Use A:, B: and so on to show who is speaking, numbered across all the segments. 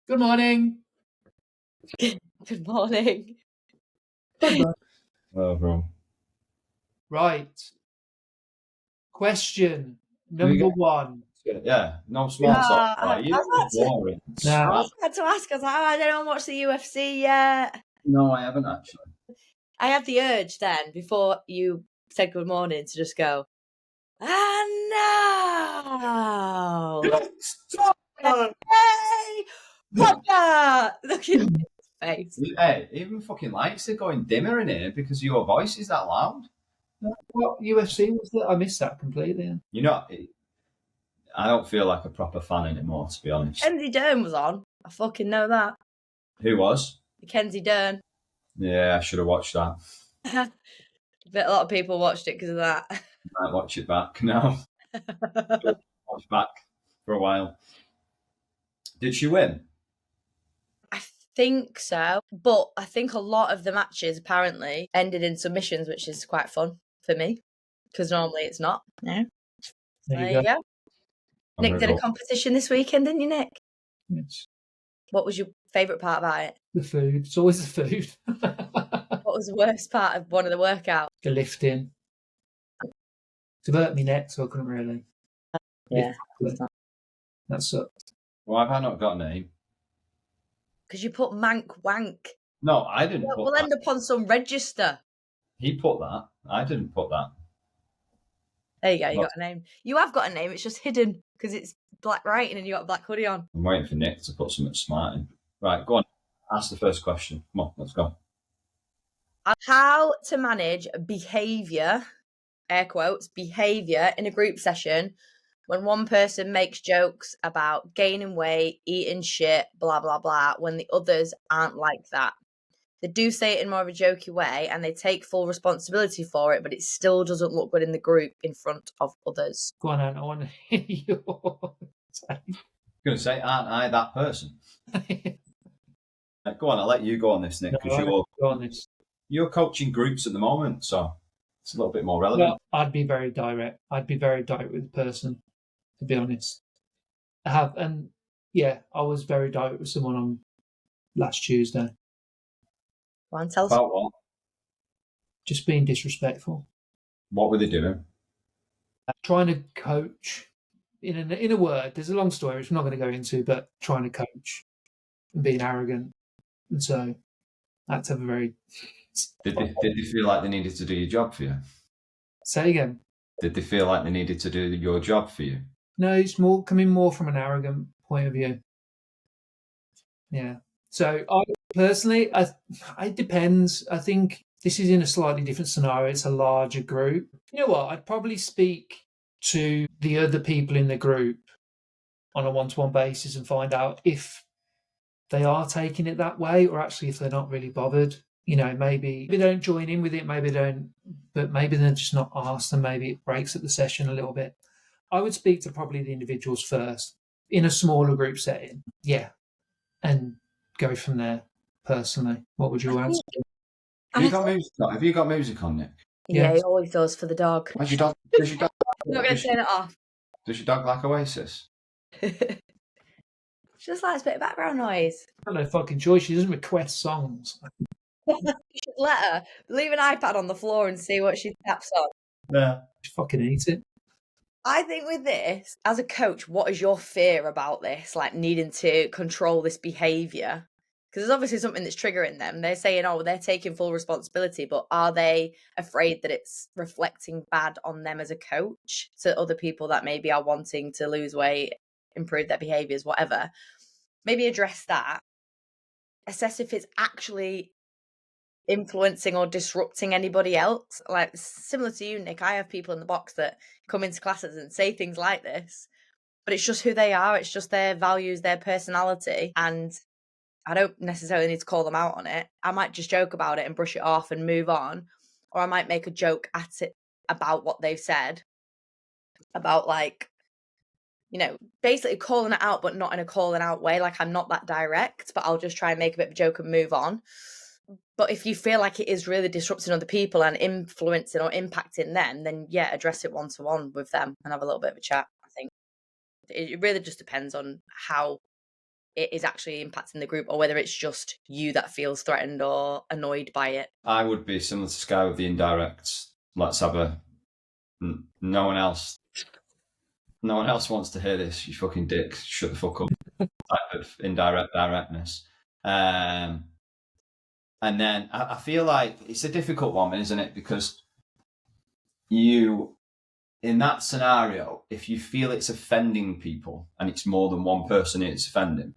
A: Good morning.
B: Good morning.
A: Good morning.
C: Oh, bro.
A: Right. Question number one.
C: Yeah, no small talk. Right? You boring.
A: Now,
B: I was about to ask, I was like, I don't watch the UFC yet.
C: No, I haven't actually.
B: I had the urge then, before you said good morning, to just go, no! Hey! What the? Look at his face.
C: Hey, even fucking lights are going dimmer in here because your voice is that loud.
A: what UFC was that? I missed that completely.
C: You know, I don't feel like a proper fan anymore, to be honest.
B: Kenzie Dern was on. I fucking know that.
C: Who was?
B: Kenzie Dern.
C: Yeah, I should have watched that.
B: But a lot of people watched it because of that.
C: Might watch it back now. Watch back for a while. Did she win?
B: I think so, but I think a lot of the matches apparently ended in submissions, which is quite fun for me because normally it's not. Yeah. There you go. Nick did a competition this weekend, didn't you, Nick?
A: Yes.
B: What was your favourite part about it?
A: The food. It's always the food.
B: What was the worst part of one of the workouts?
A: The lifting. It hurt me neck, so I couldn't really.
B: Yeah.
A: That sucked.
C: Why have I not got a name?
B: Because you put mank wank.
C: No, I didn't put
B: We'll
C: that.
B: end up on some register.
C: He put that. I didn't put that.
B: There you go, you got a name. You have got a name, it's just hidden because it's black writing and you got a black hoodie on.
C: I'm waiting for Nick to put something smart in. Right, go on. Ask the first question. Come on, let's go.
B: How to manage behaviour, air quotes, behaviour in a group session when one person makes jokes about gaining weight, eating shit, blah, blah, blah, when the others aren't like that. They do say it in more of a jokey way and they take full responsibility for it, but it still doesn't look good in the group in front of others.
A: Go on, Ant. I want to hear your
C: I'm going to say, aren't I that person? Go on, I'll let you go on this, Nick, because you're coaching groups at the moment, so it's a little bit more relevant.
A: Well, I'd be very direct. I'd be very direct with the person, to be honest. I have, and yeah, I was very direct with someone on last Tuesday.
B: Go on, tell us.
C: About what?
A: Just being disrespectful.
C: What were they doing?
A: Trying to coach. In a word, there's a long story which I'm not going to go into, but trying to coach and being arrogant. And so I had to have a very...
C: Did they feel like they needed to do your job for you?
A: Say again.
C: Did they feel like they needed to do your job for you?
A: No, it's coming more from an arrogant point of view. Yeah. So I personally, it depends. I think this is in a slightly different scenario. It's a larger group. You know what? I'd probably speak to the other people in the group on a one-to-one basis and find out if they are taking it that way or actually if they're not really bothered. You know, maybe they don't join in with it, maybe they don't, but maybe they're just not asked and maybe it breaks up the session a little bit. I would speak to probably the individuals first in a smaller group setting. Yeah. And go from there, personally. What would you answer?
C: Have you got music on, Nick?
B: Yeah, he always does for the dog.
C: Does your dog
B: I'm not going to turn it off.
C: Does your dog like Oasis?
B: She just likes a bit of background noise.
A: I don't know fucking choice. She doesn't request songs.
B: You should let her. Leave an iPad on the floor and see what she taps on.
A: Yeah. She fucking eat it.
B: I think with this, as a coach, what is your fear about this? Like needing to control this behaviour? Because there's obviously something that's triggering them. They're saying, oh, they're taking full responsibility, but are they afraid that it's reflecting bad on them as a coach to other people that maybe are wanting to lose weight, improve their behaviours, whatever? Maybe address that. Assess if it's actually influencing or disrupting anybody else. Like similar to you, Nick, I have people in the box that come into classes and say things like this, but it's just who they are. It's just their values, their personality. And I don't necessarily need to call them out on it. I might just joke about it and brush it off and move on. Or I might make a joke at it about what they've said. About like, you know, basically calling it out, but not in a calling out way. Like I'm not that direct, but I'll just try and make a bit of a joke and move on. But if you feel like it is really disrupting other people and influencing or impacting them, then yeah, address it one-to-one with them and have a little bit of a chat, I think. It really just depends on how it is actually impacting the group, or whether it's just you that feels threatened or annoyed by it.
C: I would be similar to Sky with the indirects. Let's have a. No one else wants to hear this. You fucking dick. Shut the fuck up. Type of indirect directness. And then I feel like it's a difficult one, isn't it? Because you, in that scenario, if you feel it's offending people and it's more than one person it's offending,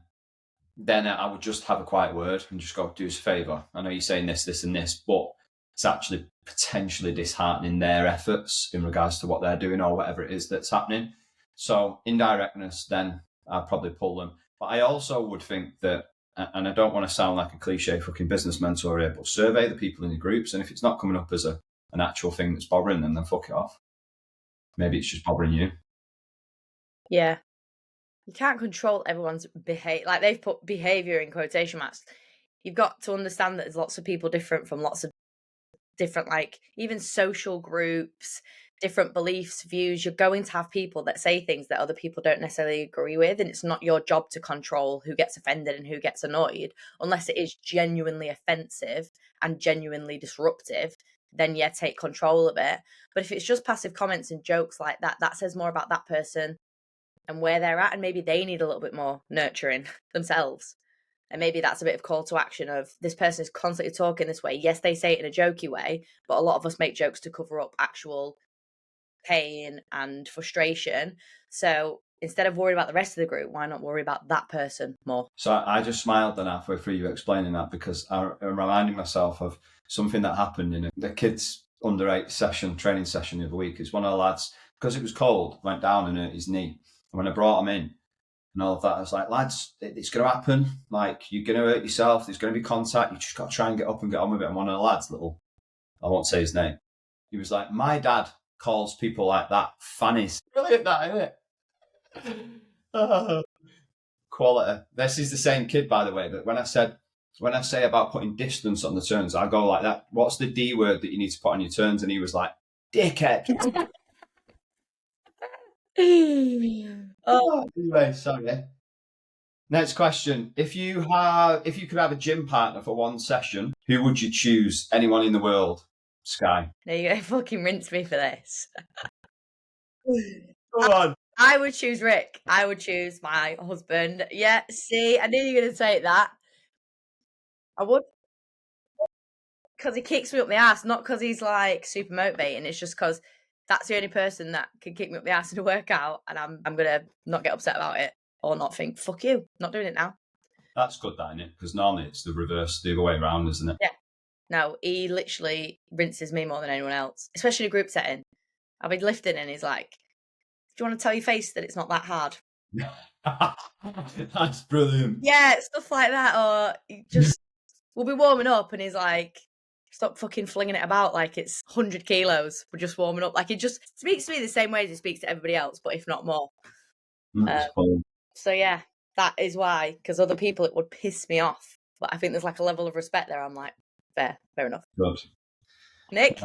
C: then I would just have a quiet word and just go, do us a favour. I know you're saying this, this, and this, but it's actually potentially disheartening their efforts in regards to what they're doing or whatever it is that's happening. So indirectness, then I'd probably pull them. But I also would think that, and I don't want to sound like a cliche fucking business mentor here, but survey the people in the groups. And if it's not coming up as an actual thing that's bothering them, then fuck it off. Maybe it's just bothering you.
B: Yeah. You can't control everyone's behavior. Like, they've put behaviour in quotation marks. You've got to understand that there's lots of people different from lots of different, like, even social groups, different beliefs, views. You're going to have people that say things that other people don't necessarily agree with, and it's not your job to control who gets offended and who gets annoyed, unless it is genuinely offensive and genuinely disruptive. Then yeah, take control of it. But if it's just passive comments and jokes like that, that says more about that person and where they're at, and maybe they need a little bit more nurturing themselves. And maybe that's a bit of call to action of, this person is constantly talking this way. Yes, they say it in a jokey way, but a lot of us make jokes to cover up actual pain and frustration. So instead of worrying about the rest of the group, why not worry about that person more?
C: So I just smiled then halfway through you explaining that, because I'm reminding myself of something that happened in the kids under 8 training session the other week. It's one of the lads, because it was cold, went down and hurt his knee. And when I brought him in and all of that, I was like, lads, it's going to happen. Like, you're going to hurt yourself. There's going to be contact. You just got to try and get up and get on with it. And one of the lads, I won't say his name, he was like, my dad calls people like that fannies. Brilliant, that, isn't it? Quality. This is the same kid, by the way, that when I say about putting distance on the turns, I go like that. What's the D word that you need to put on your turns? And he was like, dickhead. Anyway, sorry. Next question. If you could have a gym partner for one session, who would you choose? Anyone in the world? Sky.
B: Now you're going to fucking rinse me for this.
C: Come on.
B: I would choose Rick. I would choose my husband. Yeah, see, I knew you were going to say that. I would. Because he kicks me up the ass, not because he's like super motivating. It's just because that's the only person that can kick me up the ass in a workout, and I'm going to not get upset about it or not think, fuck you, not doing it now.
C: That's good, that, isn't it? Because normally it's the reverse, the other way around, isn't it?
B: Yeah. No, he literally rinses me more than anyone else, especially in a group setting. I'll be lifting and he's like, do you want to tell your face that it's not that hard?
C: That's brilliant.
B: Yeah, stuff like that. Or just, we'll be warming up and he's like, stop fucking flinging it about like it's 100 kilos. We're just warming up. Like, he just speaks to me the same way as he speaks to everybody else, but if not more. So yeah, that is why, because other people it would piss me off. But I think there's like a level of respect there. I'm like, fair enough.
C: Good.
B: Nick?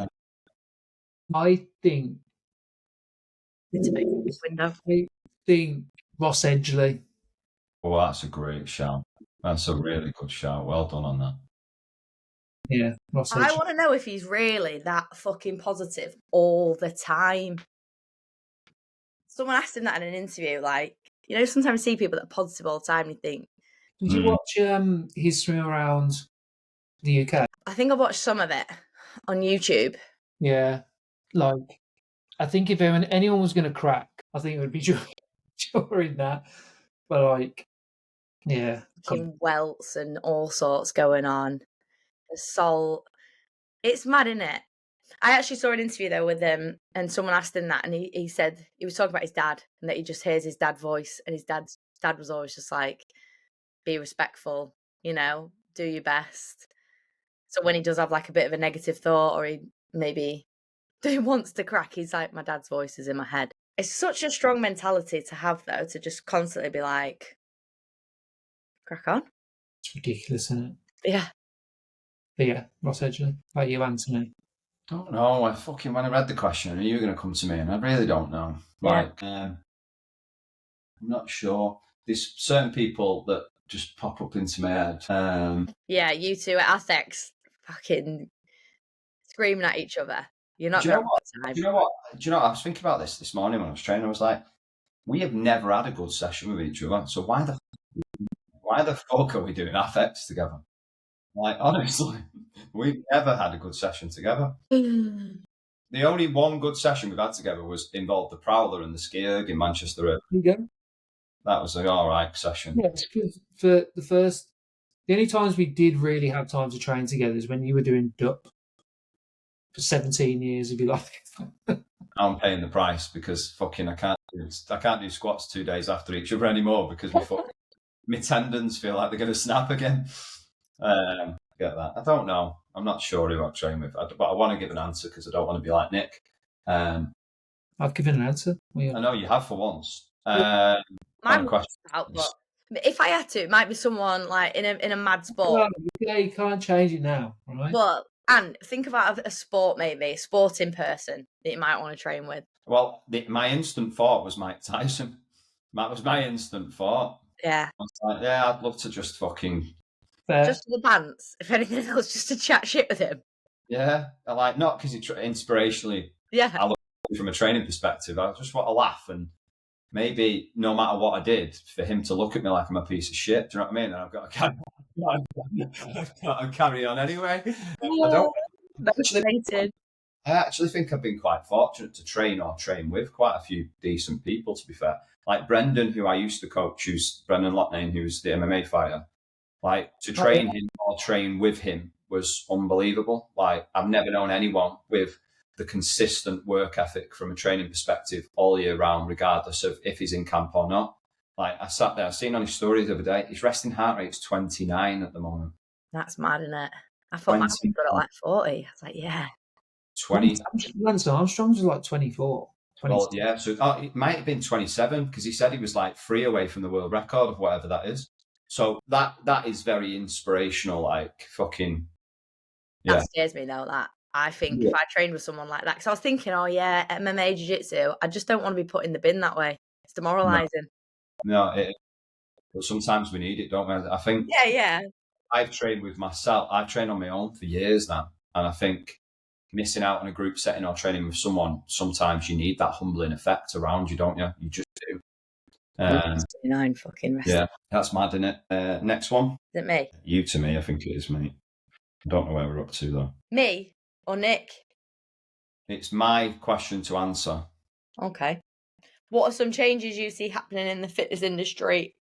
A: I think Ross Edgley.
C: Oh, that's a great shout. That's a really good shout. Well done on that.
A: Yeah, Ross Edgley.
B: I want to know if he's really that fucking positive all the time. Someone asked him that in an interview, like, you know, sometimes you see people that are positive all the time and you think...
A: Did you watch his swim around the UK?
B: I think I watched some of it on YouTube.
A: Yeah, like, I think if anyone was going to crack, I think it would be during that. But like, yeah,
B: Welts and all sorts going on. The salt. It's mad, isn't it? I actually saw an interview though with him, and someone asked him that, and he said he was talking about his dad and that he just hears his dad's voice, and his dad was always just like, be respectful, you know, do your best. So when he does have like a bit of a negative thought, or he maybe wants to crack, he's like, my dad's voice is in my head. It's such a strong mentality to have though, to just constantly be like, crack on.
A: It's ridiculous, isn't it?
B: Yeah.
A: But yeah, Ross Edgley. Like you, Anthony.
C: I don't know. When I read the question, I knew you were going to come to me, and I really don't know. Like, I'm not sure. There's certain people that just pop up into my head.
B: Yeah, you two at Aztecs fucking screaming at each other. You're not
C: Do you know
B: going
C: what?
B: to time.
C: Do you know what? Do you know? I was thinking about this morning when I was training. I was like, we have never had a good session with each other. So why the fuck are we doing affects together? Like, honestly, we've never had a good session together. The only one good session we've had together was involved the Prowler and the Skierg in Manchester.
A: There you go.
C: That was an all right session.
A: Yes, for the only times we did really have time to train together is when you were doing DUP for 17 years of your life.
C: I'm paying the price because fucking I can't do squats 2 days after each other anymore because my tendons feel like they're going to snap again. Get that. I don't know. I'm not sure who I train with, but I want to give an answer because I don't want to be like Nick.
A: I've given an answer.
C: I know you have for once.
B: Mine was out, but if I had to, it might be someone like in a mad sport.
A: Yeah, you can't change it now, right?
B: But and think about a sport, maybe a sporting person that you might want to train with.
C: Well, my instant thought was Mike Tyson. That was my instant thought.
B: Yeah.
C: I was like, yeah, I'd love to just fucking
B: just for the pants. If anything else, just to chat shit with him.
C: Yeah, I like not because he inspirationally.
B: Yeah.
C: I look from a training perspective. I just want to laugh and maybe no matter what I did, for him to look at me like I'm a piece of shit. Do you know what I mean? And I've got to carry on anyway. I actually think I've been quite fortunate to train with quite a few decent people, to be fair. Like Brendan, who I used to coach, who's Brendan Loughnane, who's the MMA fighter. Like to train him or train with him was unbelievable. Like I've never known anyone with the consistent work ethic from a training perspective all year round, regardless of if he's in camp or not. Like I sat there, I seen on his stories the other day, his resting heart rate's 29 at the moment.
B: That's mad, isn't it? I thought my husband got it like 40. I was like, yeah.
C: 20.
A: Lance Armstrong's was like 24.
C: Well, yeah, so it might have been 27 because he said he was like 3 away from the world record of whatever that is. So that is very inspirational, like fucking. Yeah.
B: That scares me though, that. I think if I trained with someone like that, because I was thinking, oh yeah, MMA jiu-jitsu, I just don't want to be put in the bin that way. It's demoralising.
C: No, but sometimes we need it, don't we? I think.
B: Yeah.
C: I've trained with myself. I've trained on my own for years now, and I think missing out on a group setting or training with someone, sometimes you need that humbling effect around you, don't you? You just do.
B: 29 fucking rest.
C: Yeah, that's mad, isn't it? Next one.
B: Is it me?
C: You to me, I think it is, mate. I don't know where we're up to, though.
B: Me or Nick?
C: It's my question to answer.
B: Okay. What are some changes you see happening in the fitness industry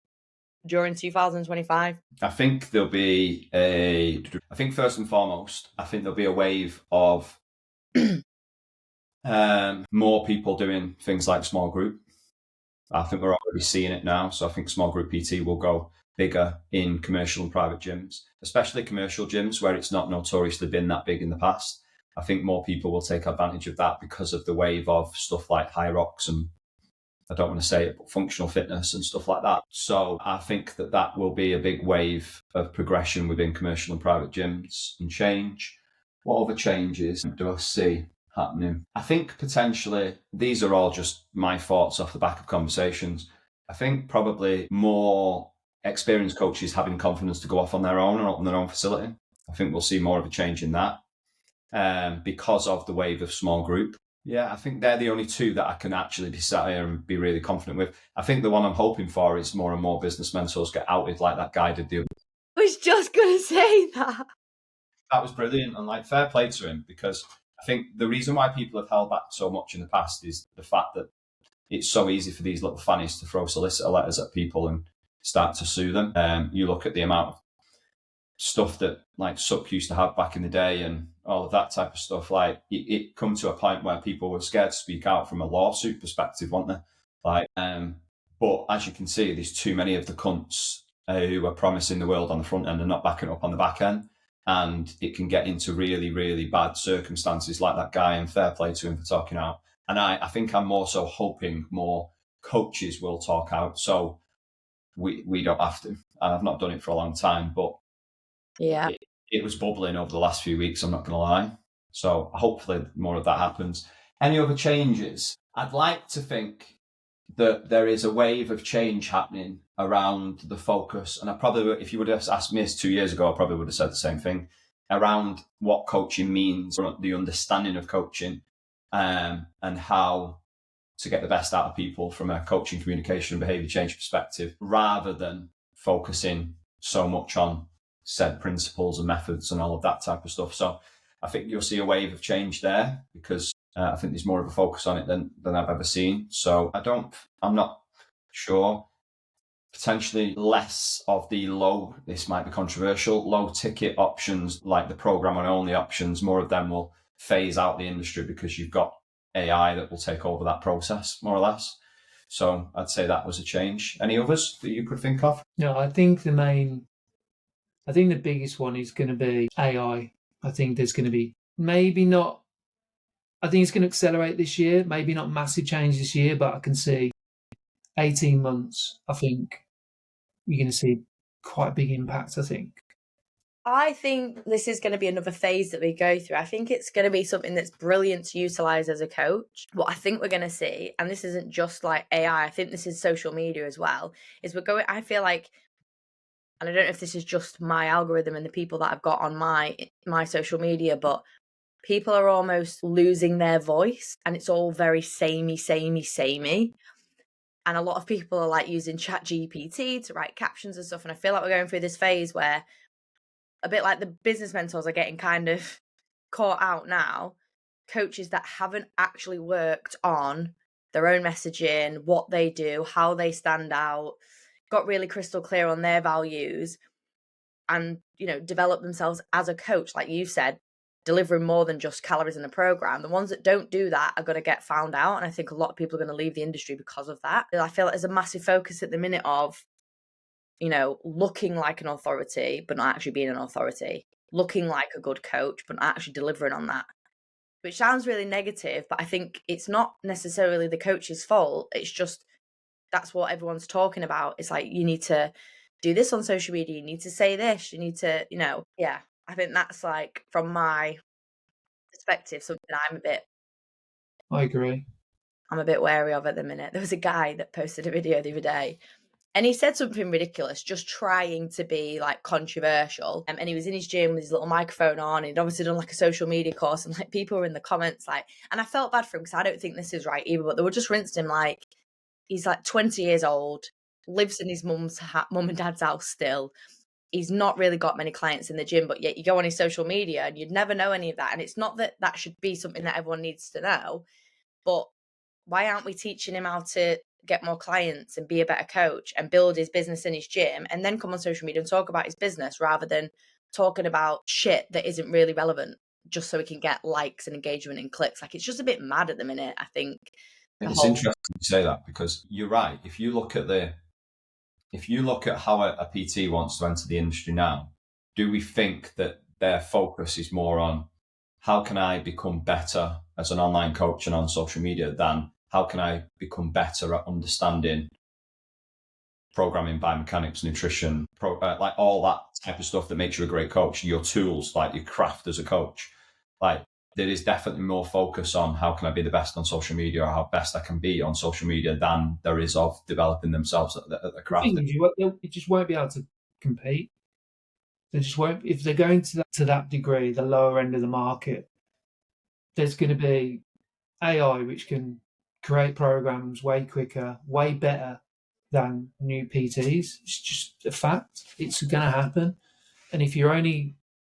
B: during 2025?
C: I think there'll be first and foremost, I think there'll be a wave of more people doing things like small group. I think we're already seeing it now. So I think small group PT will go bigger in commercial and private gyms, especially commercial gyms where it's not notoriously been that big in the past. I think more people will take advantage of that because of the wave of stuff like high rocks and I don't want to say it, but functional fitness and stuff like that. So I think that will be a big wave of progression within commercial and private gyms and change. What other changes do I see happening? I think potentially these are all just my thoughts off the back of conversations. I think probably more experienced coaches having confidence to go off on their own and open their own facility. I think we'll see more of a change in that because of the wave of small group. Yeah, I think they're the only two that I can actually be sat here and be really confident with. I think the one I'm hoping for is more and more business mentors get outed like that guy did the other.
B: I was just going to say that.
C: That was brilliant and like fair play to him because I think the reason why people have held back so much in the past is the fact that it's so easy for these little fannies to throw solicitor letters at people and start to sue them. You look at the amount of stuff that like Suck used to have back in the day and all of that type of stuff. Like it come to a point where people were scared to speak out from a lawsuit perspective, weren't they? Like, but as you can see, there's too many of the cunts who are promising the world on the front end and not backing up on the back end. And it can get into really, really bad circumstances like that guy, and fair play to him for talking out. And I think I'm more so hoping more coaches will talk out so we don't have to. And I've not done it for a long time, but
B: yeah,
C: it was bubbling over the last few weeks, I'm not going to lie. So hopefully more of that happens. Any other changes? I'd like to think that there is a wave of change happening around the focus. And I probably, if you would have asked me this 2 years ago, I probably would have said the same thing around what coaching means, the understanding of coaching, and how to get the best out of people from a coaching, communication, behavior change perspective, rather than focusing so much on said principles and methods and all of that type of stuff. So I think you'll see a wave of change there, because I think there's more of a focus on it than I've ever seen. So I'm not sure. Potentially less of the this might be controversial, low ticket options like the program and only options, more of them will phase out the industry because you've got AI that will take over that process, more or less. So I'd say that was a change. Any others that you could think of?
A: No, I think the biggest one is going to be AI. I think there's going to be maybe not. I think it's going to accelerate this year. Maybe not massive change this year, but I can see 18 months. I think you're going to see quite a big impact. I think.
B: I think this is going to be another phase that we go through. I think it's going to be something that's brilliant to utilize as a coach. What I think we're going to see, and this isn't just like AI, I think this is social media as well, is I feel like, and I don't know if this is just my algorithm and the people that I've got on my social media, but people are almost losing their voice and it's all very samey. And a lot of people are like using ChatGPT to write captions and stuff. And I feel like we're going through this phase where, a bit like the business mentors are getting kind of caught out now, coaches that haven't actually worked on their own messaging, what they do, how they stand out, got really crystal clear on their values, and, develop themselves as a coach, like you said, delivering more than just calories in the program. The ones that don't do that are going to get found out. And I think a lot of people are going to leave the industry because of that. I feel like there's a massive focus at the minute of, looking like an authority, but not actually being an authority, looking like a good coach, but not actually delivering on that, which sounds really negative, but I think it's not necessarily the coach's fault. It's just, that's what everyone's talking about. It's like, you need to do this on social media. You need to say this, you need to, yeah, I think that's like, from my perspective, something
A: I agree.
B: I'm a bit wary of at the minute. There was a guy that posted a video the other day and he said something ridiculous, just trying to be like controversial. And he was in his gym with his little microphone on. He'd obviously done like a social media course, and like people were in the comments like, and I felt bad for him because I don't think this is right either, but they were just rinsed him like, he's like 20 years old, lives in his mum and dad's house still. He's not really got many clients in the gym, but yet you go on his social media and you'd never know any of that. And it's not that that should be something that everyone needs to know, but why aren't we teaching him how to get more clients and be a better coach and build his business in his gym, and then come on social media and talk about his business rather than talking about shit that isn't really relevant just so he can get likes and engagement and clicks? Like, it's just a bit mad at the minute, I think.
C: It's interesting you say that, because you're right. If you look at how a PT wants to enter the industry now, do we think that their focus is more on how can I become better as an online coach and on social media than how can I become better at understanding programming, biomechanics, nutrition, like all that type of stuff that makes you a great coach, your tools, like your craft as a coach? Like, there is definitely more focus on how can I be the best on social media, or how best I can be on social media, than there is of developing themselves at the craft.
A: The thing is, you just won't be able to compete. They just won't. If they're going to that degree, the lower end of the market, there's going to be AI which can create programs way quicker, way better than new PTs. It's just a fact. It's going to happen. And if you're only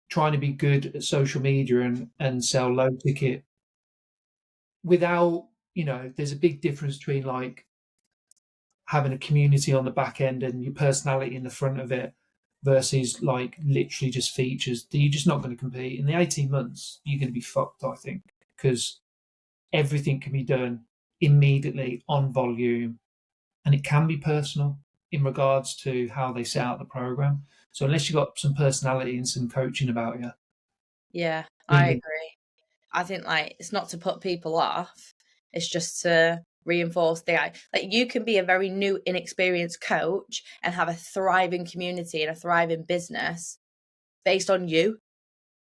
A: trying to be good at social media and sell low ticket without, there's a big difference between like having a community on the back end and your personality in the front of it versus like literally just features. You're just not going to compete. In the 18 months, you're going to be fucked, I think, because everything can be done immediately on volume, and it can be personal in regards to how they set out the program. So unless you've got some personality and some coaching about you.
B: Yeah, I agree. I think like, it's not to put people off, it's just to reinforce like, you can be a very new, inexperienced coach and have a thriving community and a thriving business based on you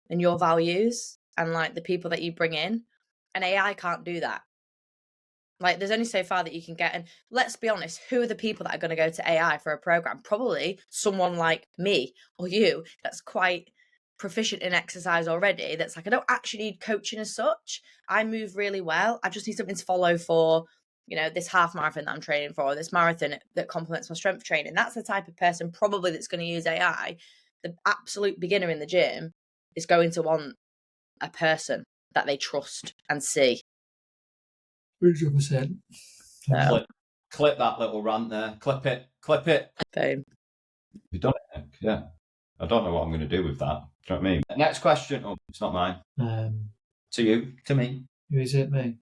B: and your values and like the people that you bring in. And AI can't do that. Like, there's only so far that you can get. And let's be honest, who are the people that are going to go to AI for a program? Probably someone like me or you that's quite proficient in exercise already. That's like, I don't actually need coaching as such. I move really well. I just need something to follow for, this half marathon that I'm training for, or this marathon that complements my strength training. That's the type of person probably that's going to use AI. The absolute beginner in the gym is going to want a person that they trust and see.
A: 100%.
C: Clip that little rant there. Clip it.
B: Boom.
C: You've done it, Nick. Yeah. I don't know what I'm going to do with that. Do you know what I mean? Next question. Oh, it's not mine. To you. To me.
A: Who is it? Me.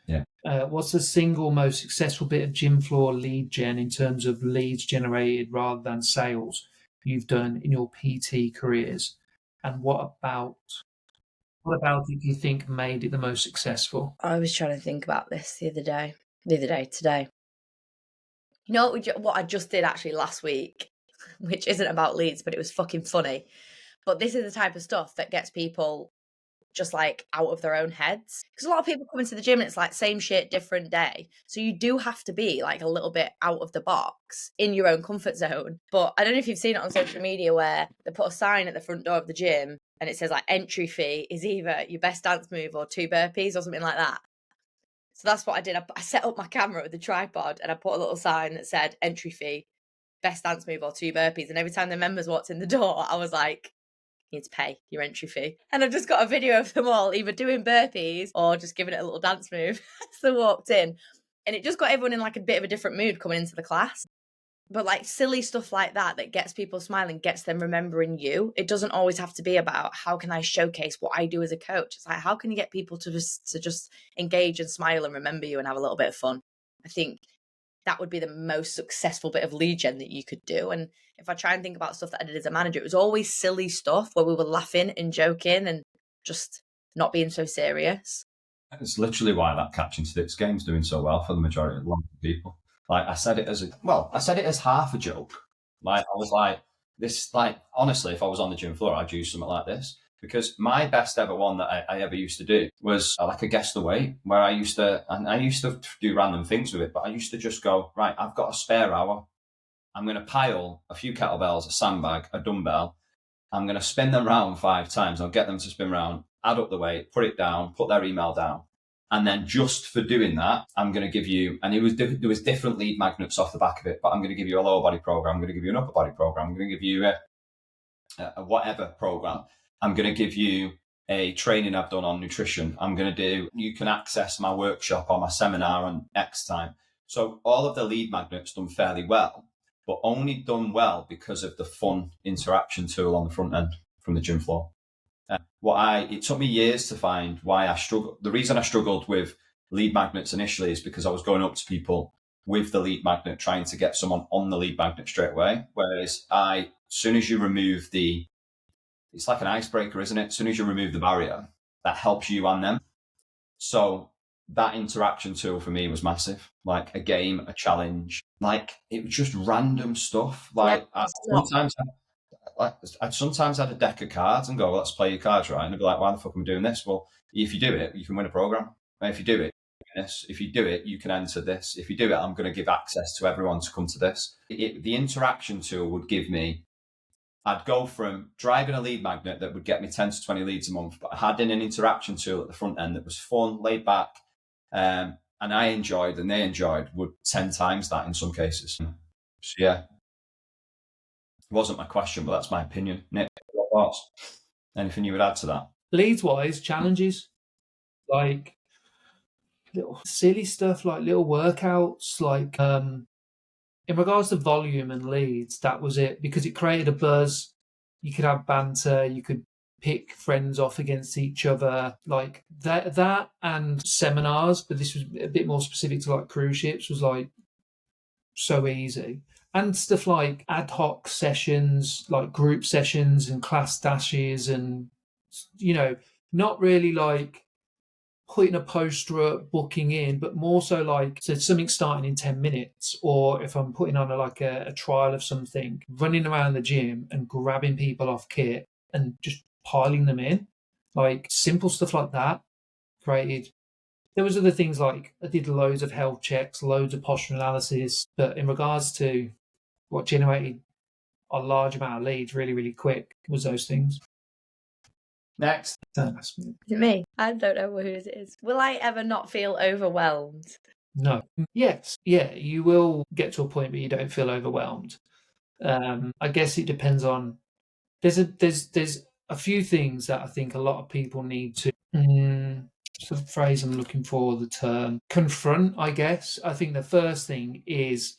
C: Yeah.
A: What's the single most successful bit of gym floor lead gen in terms of leads generated rather than sales you've done in your PT careers? And what about it do you think made it the most successful?
B: I was trying to think about this today. You know what I just did actually last week, which isn't about leads, but it was fucking funny. But this is the type of stuff that gets people just like out of their own heads. Because a lot of people come into the gym and it's like same shit, different day. So you do have to be like a little bit out of the box in your own comfort zone. But I don't know if you've seen it on social media where they put a sign at the front door of the gym and it says like entry fee is either your best dance move or 2 burpees or something like that. So that's what I did. I set up my camera with the tripod and I put a little sign that said entry fee, best dance move or 2 burpees. And every time the members walked in the door, I was like, you need to pay your entry fee. And I've just got a video of them all either doing burpees or just giving it a little dance move as they walked in. And it just got everyone in like a bit of a different mood coming into the class. But like silly stuff like that gets people smiling, gets them remembering you. It doesn't always have to be about how can I showcase what I do as a coach. It's like, how can you get people to just engage and smile and remember you and have a little bit of fun? I think that would be the most successful bit of lead gen that you could do. And if I try and think about stuff that I did as a manager, it was always silly stuff where we were laughing and joking and just not being so serious.
C: It's literally why that catching sticks game's doing so well for the majority of people. Like I said it as half a joke. Like I was like, this, like, honestly, if I was on the gym floor, I'd use something like this. Because my best ever one that I ever used to do was like a guess the weight, where I used to do random things with it, but I used to just go, right, I've got a spare hour. I'm going to pile a few kettlebells, a sandbag, a dumbbell. I'm going to spin them around 5 times. I'll get them to spin around, add up the weight, put it down, put their email down. And then just for doing that, I'm going to give you, and there was different lead magnets off the back of it, but I'm going to give you a lower body program. I'm going to give you an upper body program. I'm going to give you a whatever program. I'm going to give you a training I've done on nutrition. You can access my workshop or my seminar on X time. So all of the lead magnets done fairly well, but only done well because of the fun interaction tool on the front end from the gym floor. It took me years to find why I struggled. The reason I struggled with lead magnets initially is because I was going up to people with the lead magnet, trying to get someone on the lead magnet straight away. Whereas as soon as you remove it's like an icebreaker, isn't it? As soon as you remove the barrier, that helps you and them. So that interaction tool for me was massive. Like a game, a challenge, like it was just random stuff. Like I sometimes had a deck of cards and go, well, let's play your cards, right? And I'd be like, why the fuck am I doing this? Well, if you do it, you can win a program. And if you do it, if you do it, you can enter this. If you do it, I'm going to give access to everyone to come to this. The interaction tool would give me, I'd go from driving a lead magnet that would get me 10 to 20 leads a month, but I had an interaction tool at the front end that was fun, laid back, and I enjoyed and they enjoyed, would 10 times that in some cases. So yeah. It wasn't my question, but that's my opinion. Nick, what thoughts? Anything you would add to that?
A: Leads-wise, challenges, like little silly stuff, like little workouts, like in regards to volume and leads, that was it, because it created a buzz. You could have banter, you could pick friends off against each other, like that and seminars, but this was a bit more specific to like cruise ships, was like so easy. And stuff like ad hoc sessions, like group sessions and class dashes, and not really like putting a poster up, booking in, but more so like, so something starting in 10 minutes, or if I'm putting on a trial of something, running around the gym and grabbing people off kit and just piling them in, like simple stuff like that created There was other things like I did loads of health checks, loads of posture analysis, but in regards to what generated a large amount of leads really, really quick was those things.
C: Next.
A: Don't ask me.
B: Is it me? I don't know who it is. Will I ever not feel overwhelmed?
A: No. Yes. Yeah, you will get to a point where you don't feel overwhelmed. I guess it depends on. There's a few things that I think a lot of people need to. What's the phrase I'm looking for? The term confront. I guess I think the first thing is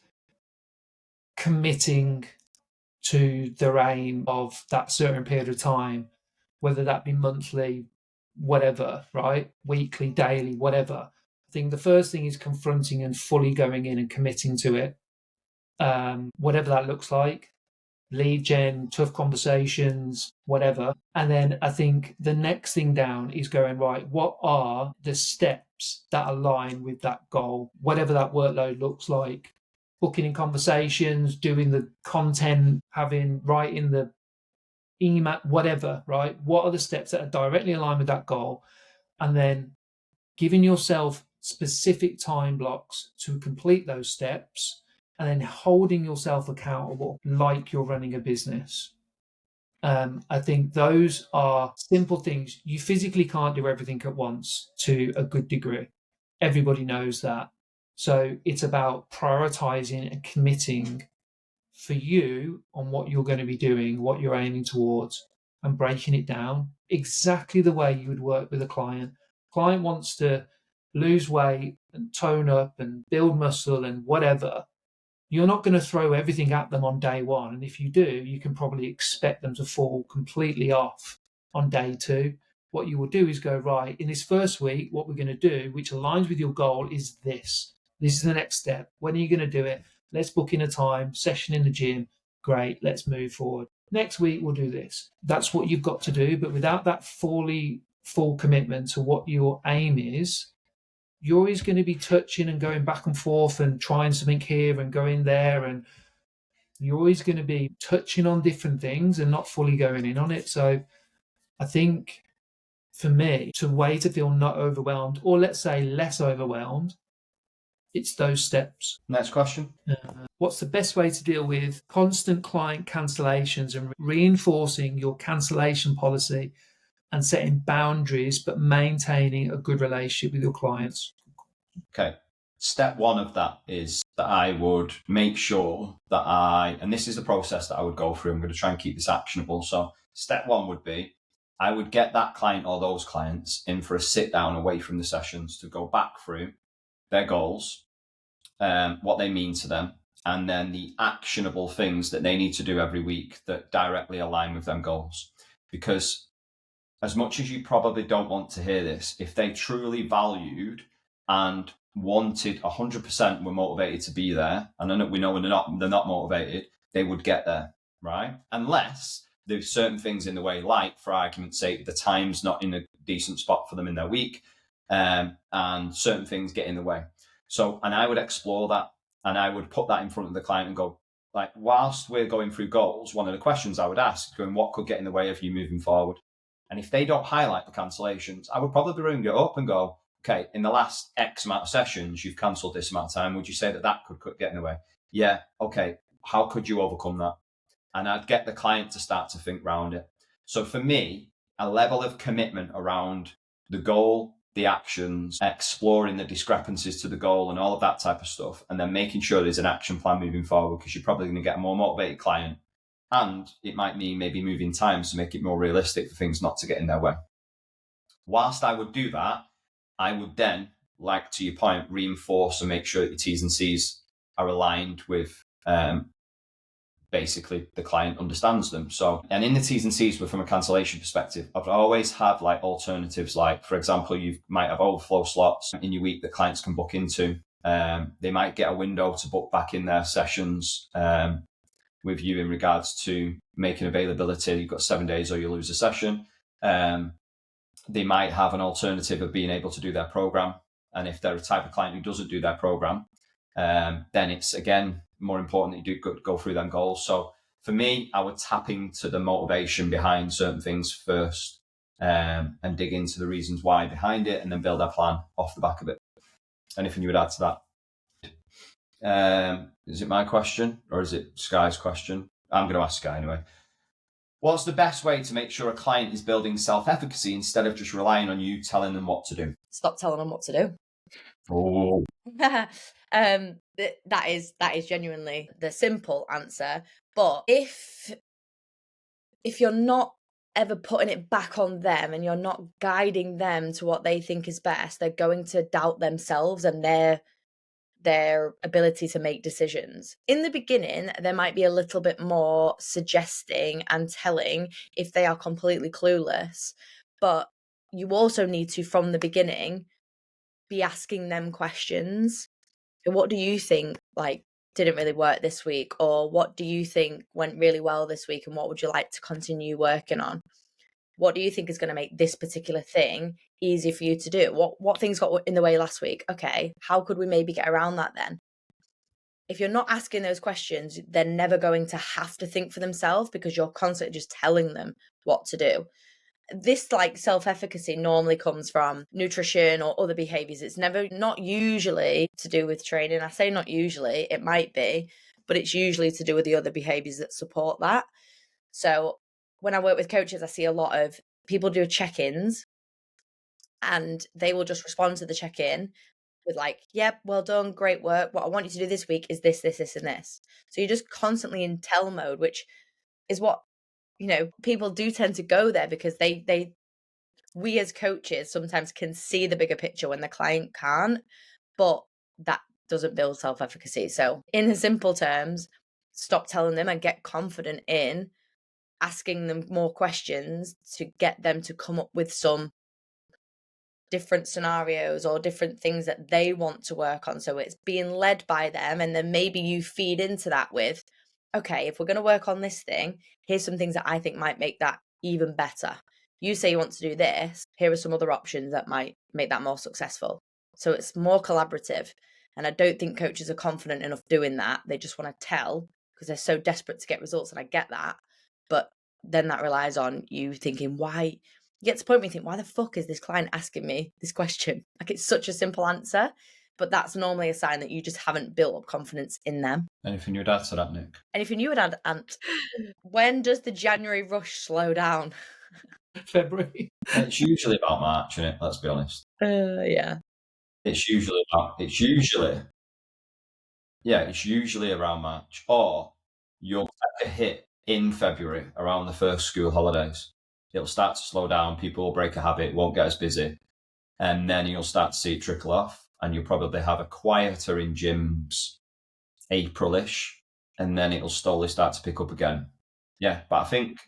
A: committing to their aim of that certain period of time, whether that be monthly, whatever, right? Weekly, daily, whatever. I think the first thing is confronting and fully going in and committing to it, whatever that looks like. Lead gen, tough conversations, whatever. And then I think the next thing down is going, right, what are the steps that align with that goal, whatever that workload looks like? Booking in conversations, doing the content, writing the email, whatever, right? What are the steps that are directly aligned with that goal? And then giving yourself specific time blocks to complete those steps, and then holding yourself accountable like you're running a business. I think those are simple things. You physically can't do everything at once to a good degree. Everybody knows that. So it's about prioritizing and committing for you on what you're going to be doing, what you're aiming towards, and breaking it down exactly the way you would work with a client. Client wants to lose weight and tone up and build muscle and whatever. You're not going to throw everything at them on day one. And if you do, you can probably expect them to fall completely off on day two. What you will do is go, right, in this first week, what we're going to do, which aligns with your goal, is this. This is the next step. When are you going to do it? Let's book in a time, session in the gym. Great, let's move forward. Next week, we'll do this. That's what you've got to do. But without that full commitment to what your aim is, you're always going to be touching and going back and forth and trying something here and going there. And you're always going to be touching on different things and not fully going in on it. So I think for me, to way to feel not overwhelmed, or let's say less overwhelmed, it's those steps.
C: Next question.
A: What's the best way to deal with constant client cancellations and reinforcing your cancellation policy and setting boundaries, but maintaining a good relationship with your clients?
C: Okay. Step one of that is that I would make sure that and this is the process that I would go through. I'm going to try and keep this actionable. So step one would be, I would get that client or those clients in for a sit down away from the sessions to go back through their goals, what they mean to them, and then the actionable things that they need to do every week that directly align with them goals. Because as much as you probably don't want to hear this, if they truly valued and wanted 100%, were motivated to be there, and we know when they're not motivated, they would get there, right? Unless there's certain things in the way, like, for argument's sake, the time's not in a decent spot for them in their week, and certain things get in the way. So, and I would explore that, and I would put that in front of the client and go, like, whilst we're going through goals, one of the questions I would ask, going, what could get in the way of you moving forward? And if they don't highlight the cancellations, I would probably ring it up and go, okay, in the last X amount of sessions, you've cancelled this amount of time. Would you say that could get in the way? Yeah. Okay. How could you overcome that? And I'd get the client to start to think around it. So for me, a level of commitment around the goal, the actions, exploring the discrepancies to the goal and all of that type of stuff, and then making sure there's an action plan moving forward, because you're probably going to get a more motivated client. And it might mean maybe moving times to make it more realistic for things not to get in their way. Whilst I would do that, I would then, like to your point, reinforce and make sure that your T's and C's are aligned with basically the client understands them. So, and in the T's and C's, but from a cancellation perspective, I've always have like alternatives. Like, for example, you might have overflow slots in your week that clients can book into. They might get a window to book back in their sessions with you in regards to making availability. You've got 7 days or you lose a session. They might have an alternative of being able to do their program. And if they're a type of client who doesn't do their program, then it's, again, more important that you do go through them goals. So for me, I would tap into the motivation behind certain things first. and dig into the reasons why behind it, and then build a plan off the back of it. Anything you would add to that? Is it my question or is it Sky's question? I'm going to ask Sky anyway. What's the best way to make sure a client is building self-efficacy instead of just relying on you telling them what to do?
B: Stop telling them what to do.
C: Oh.
B: That is genuinely the simple answer. But if you're not ever putting it back on them and you're not guiding them to what they think is best, they're going to doubt themselves and their ability to make decisions. In the beginning, there might be a little bit more suggesting and telling if they are completely clueless, but you also need to, from the beginning, be asking them questions. What do you think didn't really work this week? Or what do you think went really well this week and what would you like to continue working on? What do you think is going to make this particular thing easier for you to do? What things got in the way last week? Okay, how could we maybe get around that then? If you're not asking those questions, they're never going to have to think for themselves because you're constantly just telling them what to do. This self-efficacy normally comes from nutrition or other behaviors. It's not usually to do with training. I say not usually, it might be, but it's usually to do with the other behaviors that support that. So when I work with coaches, I see a lot of people do check-ins and they will just respond to the check-in with yep, well done, great work. What I want you to do this week is this, this, this, and this. So you're just constantly in tell mode, which is what, people do tend to go there because we as coaches sometimes can see the bigger picture when the client can't, but that doesn't build self-efficacy. So in simple terms, stop telling them and get confident in asking them more questions to get them to come up with some different scenarios or different things that they want to work on. So it's being led by them, and then maybe you feed into that with, okay, if we're going to work on this thing, here's some things that I think might make that even better. You say you want to do this, here are some other options that might make that more successful. So it's more collaborative. And I don't think coaches are confident enough doing that. They just want to tell because they're so desperate to get results, and I get that. But then that relies on you thinking, why? You get to the point where you think, why the fuck is this client asking me this question? It's such a simple answer, but that's normally a sign that you just haven't built up confidence in them.
C: Anything you would add to that, Nick?
B: Anything you would add, Ant? When does the January rush slow down?
A: February.
C: It's usually about March, isn't it? Let's be honest.
B: Yeah.
C: It's usually around March, or you'll take a hit in February around the first school holidays. It'll start to slow down. People will break a habit, won't get as busy. And then you'll start to see it trickle off. And you'll probably have a quieter in gyms April-ish. And then it'll slowly start to pick up again. Yeah, but I think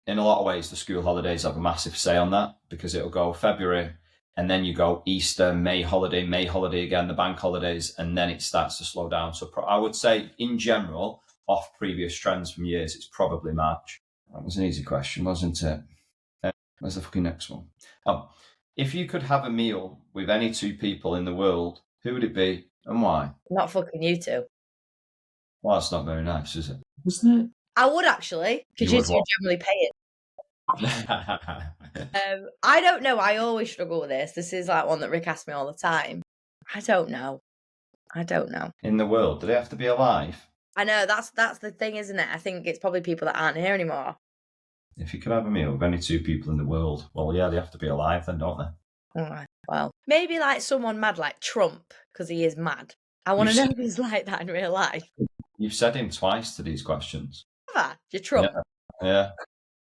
C: in a lot of ways, the school holidays have a massive say on that because it'll go February and then you go Easter, May holiday again, the bank holidays, and then it starts to slow down. So I would say in general, off previous trends from years, it's probably March. That was an easy question, wasn't it? Where's the fucking next one? Oh, if you could have a meal with any two people in the world, who would it be and why?
B: Not fucking you two.
C: Well, that's not very nice, is it?
A: Isn't it?
B: I would actually, because you two generally pay it. I don't know. I always struggle with this. This is one that Rick asks me all the time. I don't know.
C: In the world, do they have to be alive?
B: I know, that's the thing, isn't it? I think it's probably people that aren't here anymore.
C: If you could have a meal with any two people in the world, well, yeah, they have to be alive then, don't they?
B: All right. Well, maybe someone mad like Trump, because he is mad. I want to know if he's like that in real life.
C: You've said him twice to these questions.
B: Have I? You're Trump?
C: Yeah.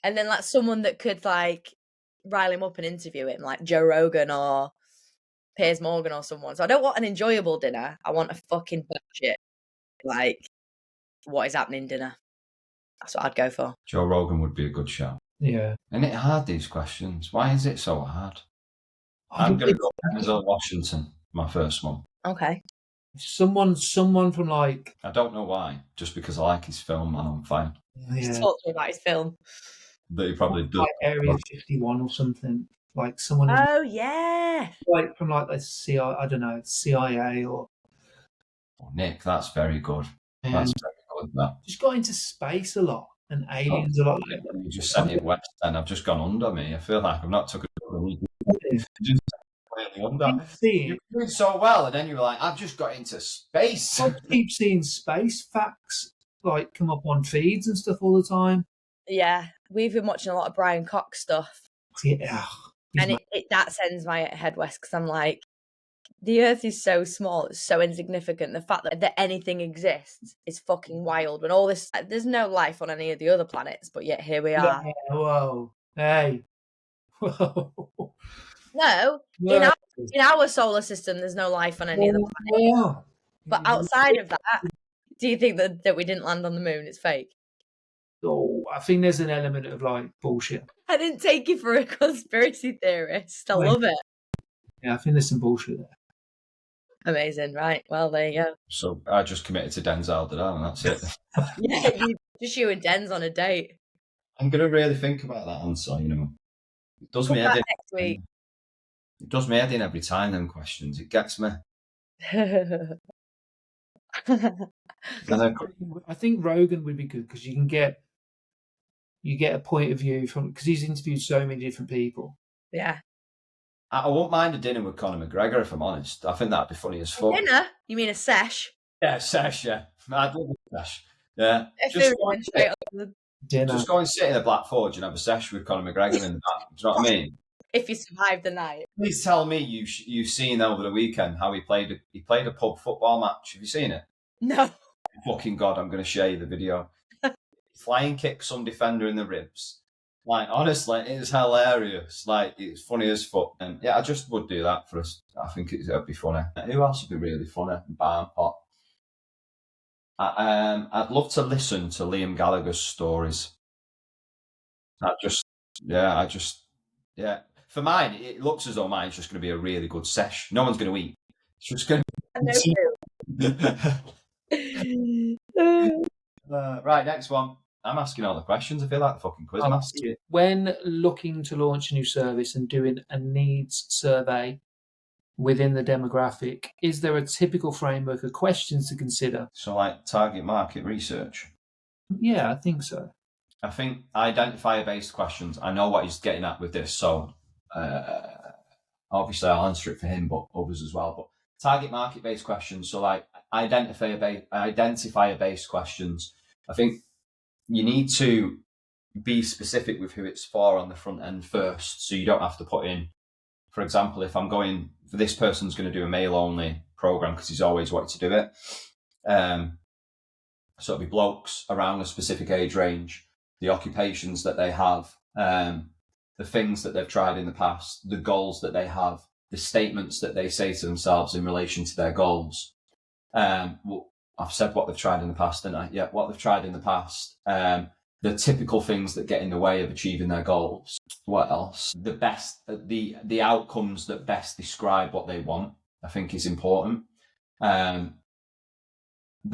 B: And then someone that could rile him up and interview him, like Joe Rogan or Piers Morgan or someone. So I don't want an enjoyable dinner. I want a fucking budget. What is happening dinner? That's what I'd go for.
C: Joe Rogan would be a good show.
A: Yeah.
C: Isn't it hard, these questions? Why is it so hard? I'm going to go Denzel Washington, my first one.
B: Okay.
A: Someone from
C: I don't know why, just because I like his film and I'm fine.
A: Yeah.
B: Just talk to me about his film.
C: That he probably does.
A: Area 51 or something. Someone
B: yeah.
A: from the CIA, I don't know, CIA or...
C: Oh, Nick, that's very good. That's very good, that.
A: Just got into space a lot. and aliens are like
C: You just sent it west, and I've just gone under me. I feel like I've not took it. Just clearly under. You're doing so well, and then you were like, "I've just got into space."
A: I keep seeing space facts like come up on feeds and stuff all the time.
B: Yeah, we've been watching a lot of Brian Cox stuff,
A: Yeah,
B: and that sends my head west because I'm like, the Earth is so small, it's so insignificant. The fact that anything exists is fucking wild. When all this, there's no life on any of the other planets, but yet here we are.
A: yeah, whoa, hey, whoa.
B: No, in our solar system, there's no life on any other planet.
A: Yeah.
B: But outside of that, do you think that we didn't land on the moon? It's fake.
A: Oh, I think there's an element of like bullshit.
B: I didn't take you for a conspiracy theorist. I love it.
A: Yeah, I think there's some bullshit there.
B: Amazing, right? Well, there you go.
C: So I just committed to Denzel, did I? And that's it.
B: Yeah, just you and Den's on a date.
C: I'm gonna really think about that answer. You know, it does me head in.
B: Next week.
C: It does me head in every time. Them questions, it gets me.
A: I think Rogan would be good because you get a point of view from because he's interviewed so many different people.
B: Yeah.
C: I won't mind a dinner with Conor McGregor if I'm honest. I think that'd be funny as fuck.
B: Dinner? You mean a sesh?
C: Yeah, sesh. Yeah, I'd love a sesh. Yeah,
B: just
C: go and sit in the Black Forge and have a sesh with Conor McGregor and that. Do you know what I mean?
B: If you survive the night.
C: Please tell me you've seen over the weekend how he played a pub football match. Have you seen it?
B: No.
C: Fucking God, I'm going to share you the video. Flying kick some defender in the ribs. Like, honestly, it's hilarious. Like, it's funny as fuck. And yeah, I just would do that for us. I think it'd be funny. Who else would be really funny? Barn pot. I'd love to listen to Liam Gallagher's stories. Yeah. For mine, it looks as though mine's just going to be a really good sesh. No one's going to eat. It's just going to be... right, next one. I'm asking all the questions. I feel like the fucking quiz master.
A: When looking to launch a new service and doing a needs survey within the demographic, is there a typical framework of questions to consider?
C: So, like target market research?
A: Yeah, I think so.
C: I think identifier-based questions. I know what he's getting at with this, so obviously I'll answer it for him, but others as well. But target market-based questions, so like identifier-based questions. I think you need to be specific with who it's for on the front end first, so you don't have to put in, for example, if I'm going, this person's going to do a mail-only program because he's always wanted to do it. So it'll be blokes around a specific age range, the occupations that they have, the things that they've tried in the past, the goals that they have, the statements that they say to themselves in relation to their goals. I've said what they've tried in the past, didn't I? Yeah, what they've tried in the past. The typical things that get in the way of achieving their goals. What else? The outcomes that best describe what they want, I think is important. The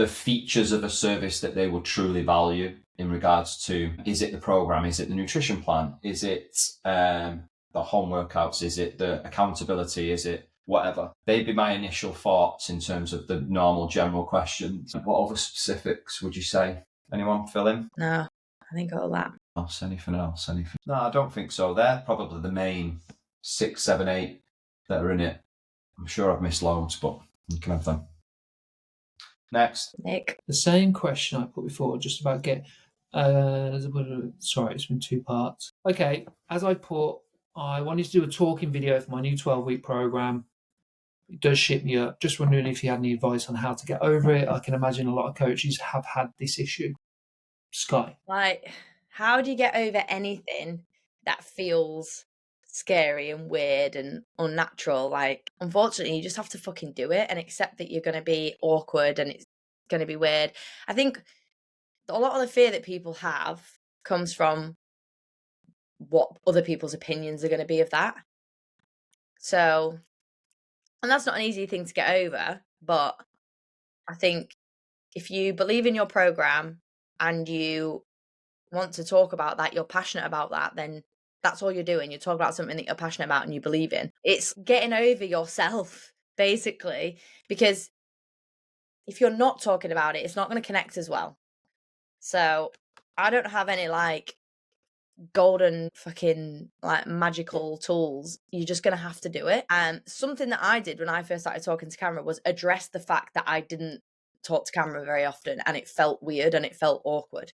C: features of a service that they will truly value in regards to, is it the program? Is it the nutrition plan? Is it the home workouts? Is it the accountability? Is it whatever? They'd be my initial thoughts in terms of the normal general questions. What other specifics would you say? Anyone fill in?
B: No, I think all that.
C: Anything else? No, I don't think so. They're probably the main 6, 7, 8 that are in it. I'm sure I've missed loads, but you can have them. Next.
B: Nick.
A: The same question I put before, just about sorry, it's been 2 parts. Okay, as I wanted to do a talking video for my new 12-week program. It does shit me up. Just wondering if you had any advice on how to get over it. I can imagine a lot of coaches have had this issue. Sky.
B: Like, how do you get over anything that feels scary and weird and unnatural? Like, unfortunately, you just have to fucking do it and accept that you're going to be awkward and it's going to be weird. I think a lot of the fear that people have comes from what other people's opinions are going to be of that. So, and that's not an easy thing to get over, but I think if you believe in your program and you want to talk about that, you're passionate about that, then that's all you're doing. You talk about something that you're passionate about and you believe in. It's getting over yourself, basically, because if you're not talking about it, it's not going to connect as well. So I don't have any like golden fucking like magical tools. You're just gonna have to do it. And something that I did when I first started talking to camera was address the fact that I didn't talk to camera very often, and it felt weird and it felt awkward.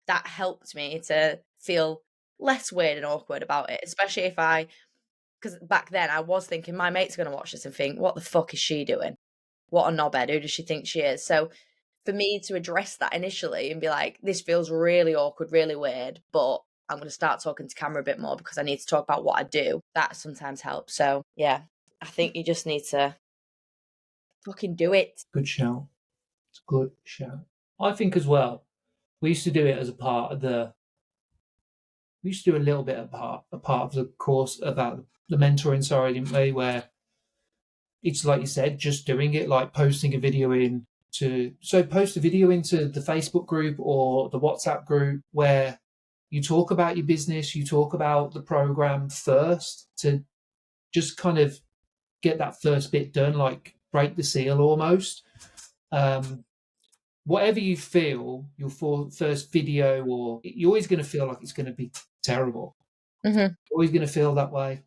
B: That helped me to feel less weird and awkward about it, especially if because back then I was thinking my mate's going to watch this and think, what the fuck is she doing? What a knobhead. Who does she think she is? So for me to address that initially and be like, this feels really awkward, really weird, but I'm going to start talking to camera a bit more because I need to talk about what I do. That sometimes helps. So yeah, I think you just need to fucking do it.
A: Good shout. It's a good shout. I think as well, we used to do it as a part of the. We used to do a little bit of a part of the course about the mentoring side, didn't we? Where it's like you said, just doing it, like posting a video post a video into the Facebook group or the WhatsApp group where you talk about your business, you talk about the program first to just kind of get that first bit done, like break the seal almost. Whatever you feel, your first video, or you're always going to feel like it's going to be terrible.
B: Mm-hmm.
A: Always going to feel that way.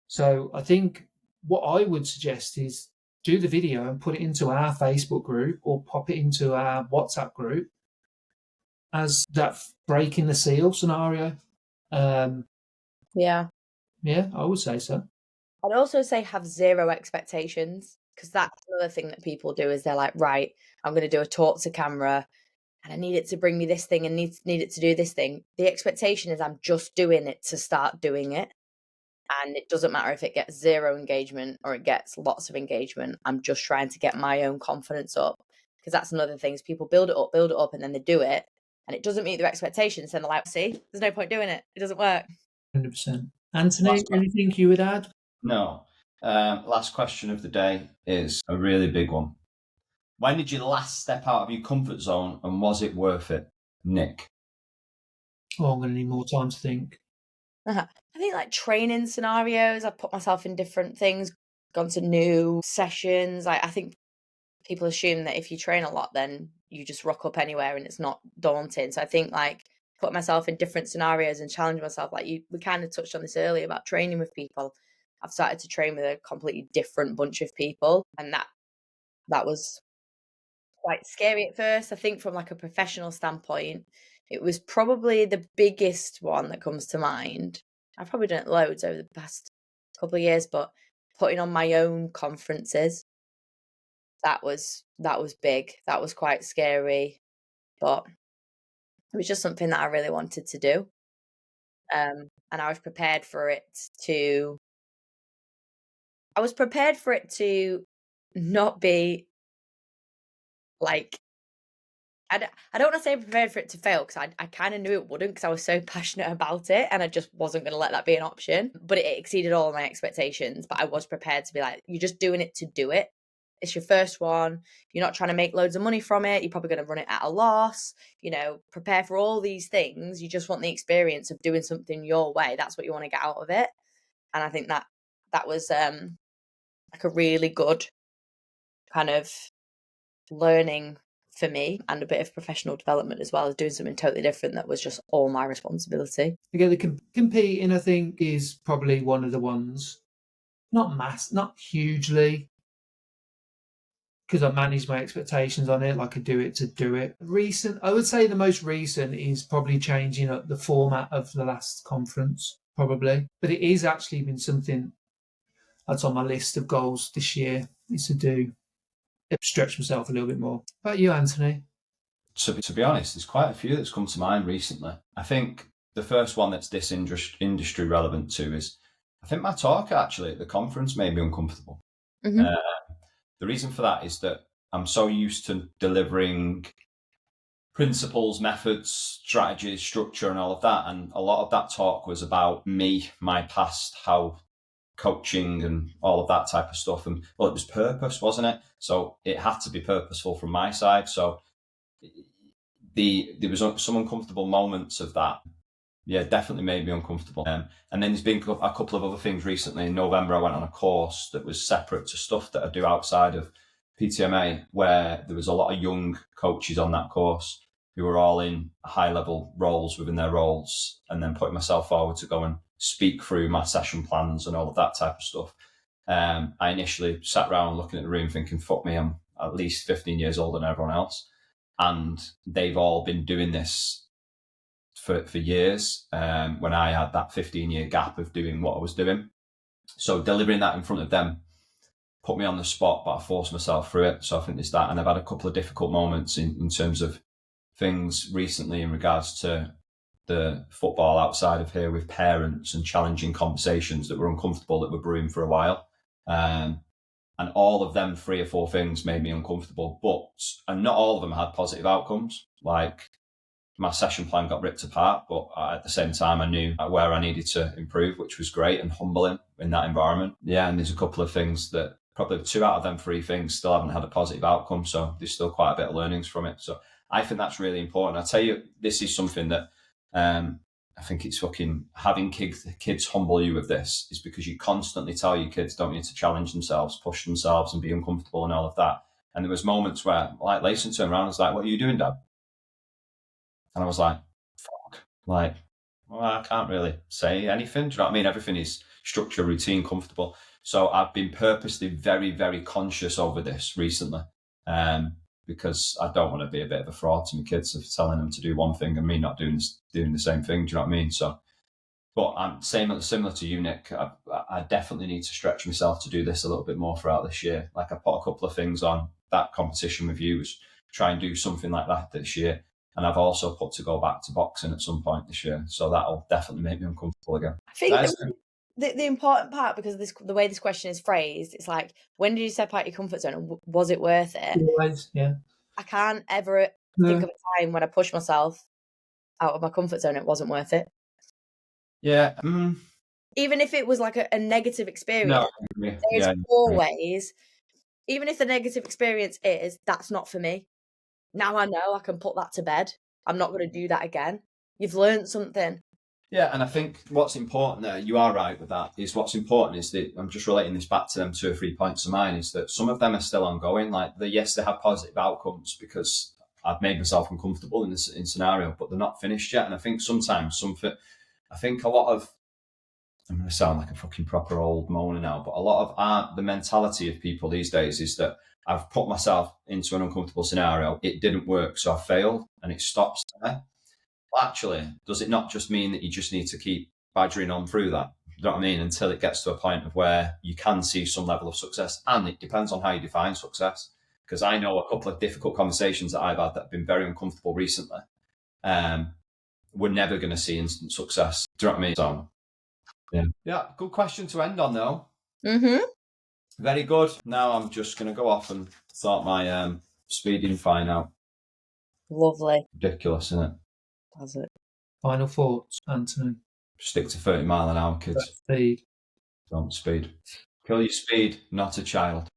A: So I think what I would suggest is do the video and put it into our Facebook group or pop it into our WhatsApp group as that breaking the seal scenario.
B: Yeah.
A: Yeah, I would say so.
B: I'd also say have zero expectations, because that's another thing that people do is they're like, right, I'm going to do a talk to camera and I need it to bring me this thing and need it to do this thing. The expectation is I'm just doing it to start doing it. And it doesn't matter if it gets zero engagement or it gets lots of engagement. I'm just trying to get my own confidence up, because that's another thing is people build it up, and then they do it and it doesn't meet their expectations. And they're like, see, there's no point doing it. It doesn't work.
A: 100%. Anthony, anything you would add?
C: No. Last question of the day is a really big one. When did you last step out of your comfort zone and was it worth it? Nick?
A: Oh, I'm going to need more time to think.
B: I think like training scenarios, I've put myself in different things, gone to new sessions. I think people assume that if you train a lot, then you just rock up anywhere and it's not daunting. So I think like put myself in different scenarios and challenge myself. Like we kind of touched on this earlier about training with people. I've started to train with a completely different bunch of people, and that was quite scary at first. I think from like a professional standpoint, it was probably the biggest one that comes to mind. I've probably done it loads over the past couple of years, but putting on my own conferences, that was big. That was quite scary, but it was just something that I really wanted to do. And I was prepared for it to not be like, I don't want to say prepared for it to fail, because I kind of knew it wouldn't, because I was so passionate about it and I just wasn't going to let that be an option. But it exceeded all of my expectations. But I was prepared to be like, you're just doing it to do it. It's your first one. You're not trying to make loads of money from it. You're probably going to run it at a loss. Prepare for all these things. You just want the experience of doing something your way. That's what you want to get out of it. And I think that was like a really good kind of learning for me, and a bit of professional development as well, as doing something totally different that was just all my responsibility.
A: Together competing, I think, is probably one of the ones. Not hugely, because I manage my expectations on it, like I do it to do it. I would say the most recent is probably changing up the format of the last conference, probably. But it is actually been something that's on my list of goals this year, is to stretch myself a little bit more. How about you, Anthony?
C: To be honest, there's quite a few that's come to mind recently. I think the first one that's this industry relevant to is, I think my talk actually at the conference made me uncomfortable.
B: Mm-hmm.
C: The reason for that is that I'm so used to delivering principles, methods, strategies, structure, and all of that. And a lot of that talk was about me, my past, how coaching and all of that type of stuff. And well, it was purpose, wasn't it? So it had to be purposeful from my side. So there was some uncomfortable moments of that. Yeah, definitely made me uncomfortable. And then there's been a couple of other things recently. In November, I went on a course that was separate to stuff that I do outside of PTMA, where there was a lot of young coaches on that course. who were all in high-level roles within their roles, and then putting myself forward to go and speak through my session plans and all of that type of stuff. I initially sat around looking at the room thinking, fuck me, I'm at least 15 years older than everyone else. And they've all been doing this for years, when I had that 15-year gap of doing what I was doing. So delivering that in front of them put me on the spot, but I forced myself through it. So I think there's that. And I've had a couple of difficult moments in terms of things recently in regards to the football outside of here with parents and challenging conversations that were uncomfortable, that were brewing for a while. And all of them 3 or 4 things made me uncomfortable, and not all of them had positive outcomes. Like, my session plan got ripped apart, but at the same time, I knew where I needed to improve, which was great and humbling in that environment. Yeah, and there's a couple of things that probably 2 out of them 3 things still haven't had a positive outcome. So there's still quite a bit of learnings from it. So I think that's really important. I tell you, this is something that I think it's fucking having kids humble you with this, is because you constantly tell your kids, don't you, to challenge themselves, push themselves and be uncomfortable and all of that. And there was moments where, like, Layson turned around and was like, what are you doing, Dad? And I was like, fuck, like, well, I can't really say anything. Do you know what I mean? Everything is structure, routine, comfortable. So I've been purposely very, very conscious over this recently, because I don't want to be a bit of a fraud to my kids of telling them to do one thing and me not doing the same thing. Do you know what I mean? So, but I'm similar to you, Nick. I definitely need to stretch myself to do this a little bit more throughout this year. Like, I put a couple of things on that competition with you, was try and do something like that this year. And I've also put to go back to boxing at some point this year. So that'll definitely make me uncomfortable again.
B: I think the important part, because the way this question is phrased, it's like, when did you step out your comfort zone and was it worth it?
A: Always, yeah.
B: I can't ever think of a time when I pushed myself out of my comfort zone, it wasn't worth it.
C: Yeah.
B: Even if it was like a negative experience,
C: no,
B: there's always, even if the negative experience is, that's not for me. Now I know I can put that to bed. I'm not going to do that again. You've learned something.
C: Yeah, and I think what's important there, you are right with that, is what's important is that, I'm just relating this back to them 2 or 3 points of mine, is that some of them are still ongoing. Like, yes, they have positive outcomes because I've made myself uncomfortable in this scenario, but they're not finished yet. And I think sometimes I think a lot of, I'm going to sound like a fucking proper old moaner now, but a lot of the mentality of people these days is that I've put myself into an uncomfortable scenario, it didn't work, so I failed, and it stops there. Well, actually, does it not just mean that you just need to keep badgering on through that? You know what I mean? Until it gets to a point of where you can see some level of success. And it depends on how you define success. Because I know a couple of difficult conversations that I've had that have been very uncomfortable recently. We're never going to see instant success. Do you know what I mean? So, yeah, good question to end on, though.
B: Mm-hmm.
C: Very good. Now I'm just going to go off and sort my speeding fine out.
B: Lovely.
C: Ridiculous, isn't it?
B: Does it?
A: Final thoughts, Anthony?
C: Stick to 30 mile an hour, kids.
A: Speed.
C: Don't speed. Kill your speed, not a child.